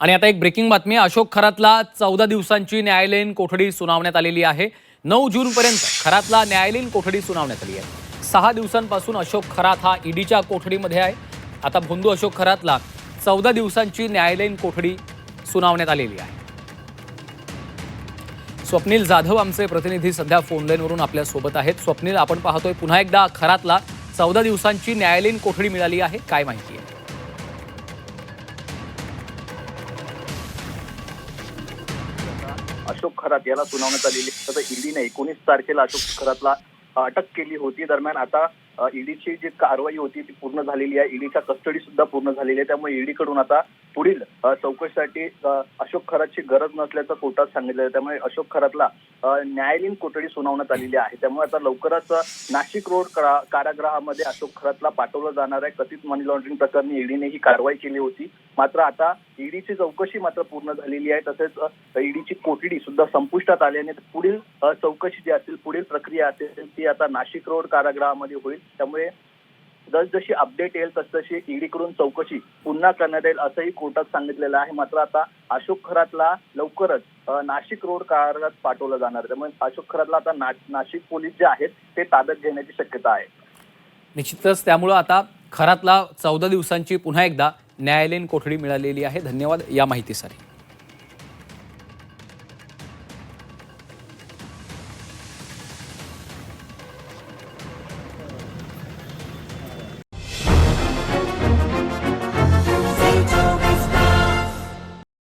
आणि आता एक ब्रेकिंग बातमी आहे। अशोक खरातला 14 दिवसांची न्यायालयीन कोठडी सुनावण्यात आलेली आहे। 9 जूनपर्यंत खरातला न्यायालयीन कोठडी सुनावण्यात आली आहे। 6 दिवसांपासून अशोक खरात हा ईडीच्या कोठडीमध्ये आहे। आता भोंदू अशोक खरातला 14 दिवसांची न्यायालयीन कोठडी सुनावण्यात आलेली आहे। स्वप्नील जाधव आमचे प्रतिनिधी सध्या फोन लाईनवरून आपल्या सोबत आहेत। स्वप्नील, आपण पाहतोय पुन्हा एकदा खरातला 14 दिवसांची न्यायालयीन कोठडी मिळाली आहे, काय माहिती आहे? अशोक खरात याला सुनावण्यात आलेली तर ईडीने 19 तारखेला अशोक खरातला अटक केली होती। दरम्यान आता ईडीची जी कारवाई होती ती पूर्ण झालेली आहे। ईडीच्या कस्टडी सुद्धा पूर्ण झालेली आहे। त्यामुळे ईडी कडून आता पुढील चौकशीसाठी अशोक खरातची गरज नसल्याचं कोर्टात सांगितलं आहे। त्यामुळे अशोक खरातला न्यायालयीन कोठडी सुनावण्यात आलेली आहे। त्यामुळे आता लवकरच नाशिक रोड कारागृहामध्ये अशोक खरातला पाठवलं जाणार आहे। कथित मनी लॉन्ड्रिंग प्रकरणी ईडीने ही कारवाई केली होती। मात्र आता ईडीची चौकशी मात्र पूर्ण झालेली आहे। तसेच ईडीची कोठडी सुद्धा संपुष्टात आल्याने पुढील चौकशी जी असेल, पुढील प्रक्रिया असेल ती आता नाशिक रोड कारागृहामध्ये होईल। त्यामुळे जसजशी अपडेट येईल तसतशी ईडी कडून चौकशी पुन्हा करण्यात येईल असंही कोर्टात सांगितलेलं आहे। मात्र आता अशोक खरातला लवकरच नाशिक रोड कारागृहात पाठवलं जाणार। त्यामुळे अशोक खरातला आता नाशिक पोलीस जे आहेत ते ताब्यात घेण्याची शक्यता आहे। निश्चितच त्यामुळे आता खरातला 14 दिवसांची पुन्हा एकदा न्यायालयीन कोठडी मिळालेली आहे। धन्यवाद या माहितीसाठी।